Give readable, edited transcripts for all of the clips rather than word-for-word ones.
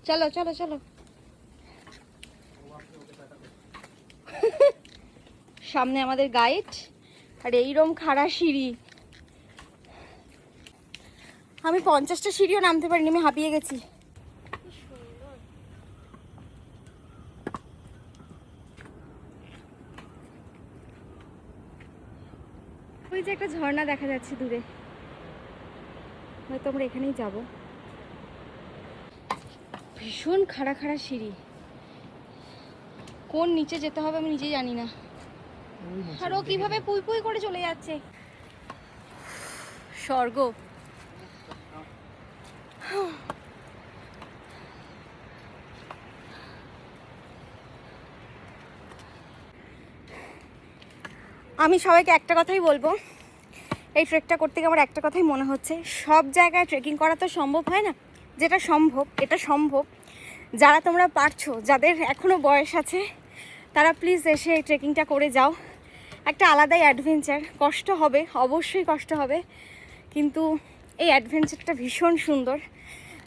চলো চলো চলো। সামনে আমাদের গাইড আর এইরকম খাড়া সিঁড়ি। আমি 50টা সিঁড়িও নামতে পারিনি, আমি হাঁপিয়ে গেছি। ওই যে একটা ঝর্ণা দেখা যাচ্ছে দূরে, হয়তো আমরা এখানেই যাব। ভীষণ খাড়া খাড়া সিঁড়ি, কোন নিচে যেতে হবে আমি নিজেই জানি না। আর ও কিভাবে পুই পুই করে চলে যাচ্ছে, স্বর্গ। আমি সবাইকে একটা কথাই বলবো, এই ট্রেকটা করতে গিয়ে আমার একটা কথাই মনে হচ্ছে, সব জায়গায় ট্রেকিং করা তো সম্ভব হয় না, যেটা সম্ভব এটা সম্ভব। যারা তোমরা পারছো, যাদের এখনও বয়স আছে, তারা প্লিজ এসে এই ট্রেকিংটা করে যাও। একটা আলাদাই অ্যাডভেঞ্চার, কষ্ট হবে, অবশ্যই কষ্ট হবে, কিন্তু এই অ্যাডভেঞ্চারটা ভীষণ সুন্দর।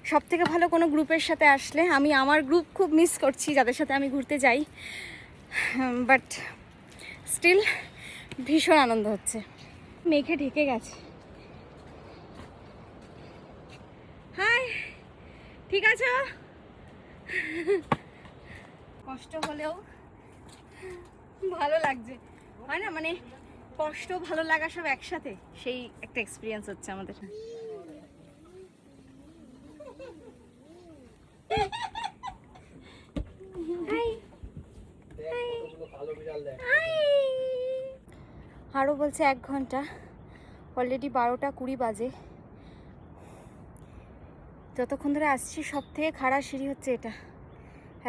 সব থেকে ভালো কোনো গ্রুপের সাথে আসলে। আমি আমার গ্রুপ খুব মিস করছি, যাদের সাথে আমি ঘুরতে যাই, বাট স্টিল ভীষণ আনন্দ হচ্ছে। মেঘে ঢেকে গেছে। হাই, ঠিক আছে? কষ্ট হলেও ভালো লাগছে, হয় না? মানে কষ্ট ভালো লাগা সব একসাথে, সেই একটা এক্সপিরিয়েন্স হচ্ছে আমাদের। আরও বলছে 1 ঘন্টা, অলরেডি 12টা 20 বাজে। যতক্ষণ ধরে আসছি সব থেকে খাড়া সিঁড়ি হচ্ছে এটা।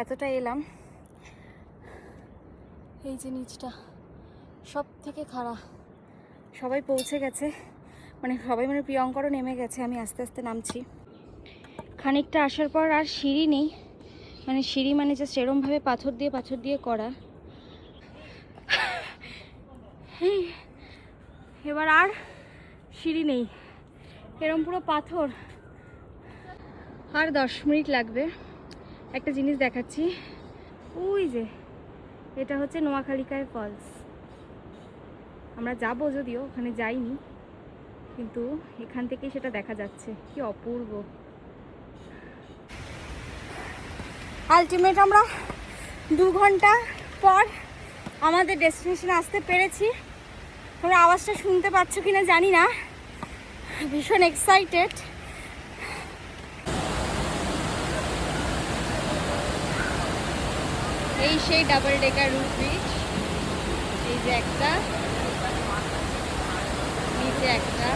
এতটা এলাম, এই যে নিচটা সব থেকে খাড়া। সবাই পৌঁছে গেছে, মানে সবাই, মানে প্রিয়ঙ্করও নেমে গেছে, আমি আস্তে আস্তে নামছি। খানিকটা আসার পর আর সিঁড়ি নেই, মানে সিঁড়ি মানে জাস্ট এরমভাবে পাথর দিয়ে করা। এবার আর সিঁড়ি নেই, এরম পুরো পাথর। আর 10 মিনিট লাগবে। একটা জিনিস দেখাচ্ছি, ওই যে এটা হচ্ছে নোয়াখালীকায় ফলস। আমরা যাব, যদিও ওখানে যাইনি, কিন্তু এখান থেকেই সেটা দেখা যাচ্ছে। কি অপূর্ব। আলটিমেট আমরা 2 ঘন্টা পর আমাদের ডেস্টিনেশনে আসতে পেরেছি। তোমরা আওয়াজটা শুনতে পাচ্ছ কিনা জানি না, ভীষণ এক্সাইটেড। এই সেই ডাবল ডেকার রুট ব্রিজ, এই যে একটা, নিচে একটা।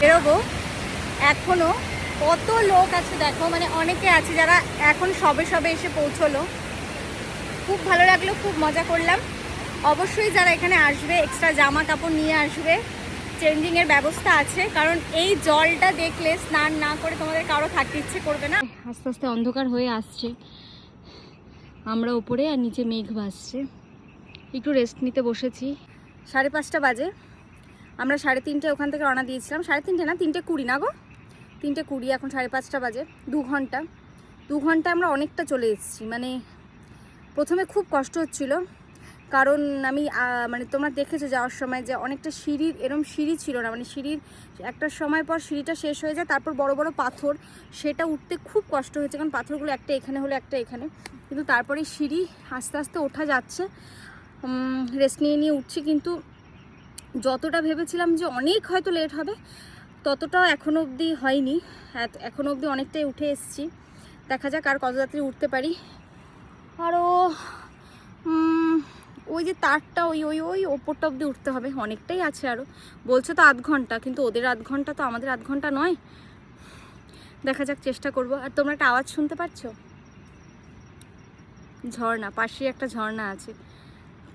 বেরোবো। এখনো কত লোক আছে দেখো, মানে অনেকে আছে যারা এখন সবে সবে এসে পৌঁছলো। খুব ভালো লাগলো, খুব মজা করলাম। অবশ্যই যারা এখানে আসবে এক্সট্রা জামা কাপড় নিয়ে আসবে, চেঞ্জিংয়ের ব্যবস্থা আছে, কারণ এই জলটা দেখলে স্নান না করে তোমাদের কারো থাকতে ইচ্ছে করবে না। আস্তে আস্তে অন্ধকার হয়ে আসছে, আমরা উপরে আর নিচে মেঘ ভাসছে। একটু রেস্ট নিতে বসেছি। 5:30 বাজে। আমরা 3:30 ওখান থেকে রওনা দিয়েছিলাম। 3:30 না, 3:20 না গো, 3:20। এখন 5:30 বাজে। 2 ঘন্টা আমরা অনেকটা চলে এসেছি। মানে প্রথমে খুব কষ্ট হচ্ছিল, কারণ আমি মানে তোমরা দেখেছো যাওয়ার সময় যে অনেকটা সিঁড়ির এরম সিঁড়ি ছিল না, মানে সিঁড়ির একটা সময় পর সিঁড়িটা শেষ হয়ে যায়, তারপর বড় বড় পাথর, সেটা উঠতে খুব কষ্ট হয়েছে, কারণ পাথরগুলো একটা এখানে হলো একটা এখানে, কিন্তু তারপরে সিঁড়ি আস্তে আস্তে ওঠা যাচ্ছে, রেস্ট নিয়ে নিয়ে উঠছি, কিন্তু যতটা ভেবেছিলাম যে অনেক হয়তো লেট হবে ততটাও এখনও অবধি হয়নি, এখনও অবধি অনেকটাই উঠে এসেছি। দেখা যাক আর কত তাড়াতাড়ি উঠতে পারি। আরও ওই যে তারটা ওই ওই ওই ওপরটা অবধি উঠতে হবে, অনেকটাই আছে আরও, বলছে তো 8 ঘন্টা, কিন্তু ওদের 8 ঘন্টা তো আমাদের 8 ঘন্টা নয়। দেখা যাক, চেষ্টা করব। আর তোমরা একটা আওয়াজ শুনতে পাচ্ছো? ঝর্ণা, পাশেই একটা ঝর্ণা আছে,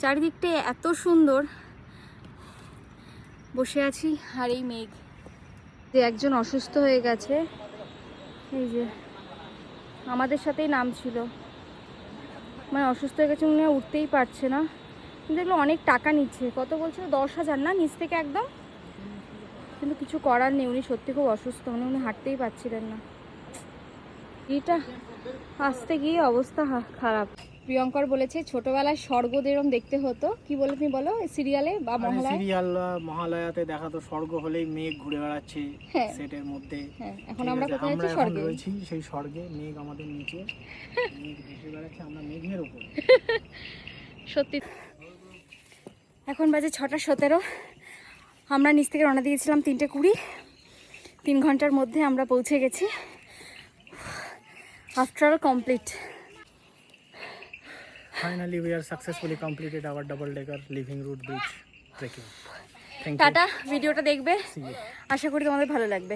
চারিদিকটা এত সুন্দর। বসে আছি আর এই মেঘ, যে একজন অসুস্থ হয়ে গেছে, এই যে আমাদের সাথেই নামছিল, মানে অসুস্থ হয়ে গেছে, উনি উঠতেই পারছে না, কিন্তু এগুলো অনেক টাকা নিচ্ছে, কত বলছিল 10,000 না নিচ থেকে একদম, কিন্তু কিছু করার নেই, উনি সত্যি খুব অসুস্থ, মানে উনি হাঁটতেই পারছিলেন না। এটা আসতে গিয়ে অবস্থা খারাপ। প্রিয়ঙ্কর বলেছে ছোটবেলায় স্বর্গ যেরকম দেখতে হতো, কি বলে তুমি বলো, সিরিয়ালে বা মহালয়াতে দেখা তো স্বর্গ হলেই মেঘ ঘুরে বেড়াচ্ছে সেটের মধ্যে। হ্যাঁ, এখন আমরা কোথায় আছি? স্বর্গে রয়েছি, সেই স্বর্গে, মেঘ আমাদের নিচে, মেঘ ভেসে বেড়াচ্ছে, আমরা মেঘের উপর। সত্যি। এখন বাজে 6:17, আমরা নিচ থেকে রওনা দিয়েছিলাম 3:20, 3 ঘন্টার মধ্যে আমরা পৌঁছে গেছি। After all complete. Finally we are successfully completed our double decker living root bridge trekking. Thank you. Tata, ভিডিওটা দেখবে, আশা করি তোমাদের ভালো লাগবে।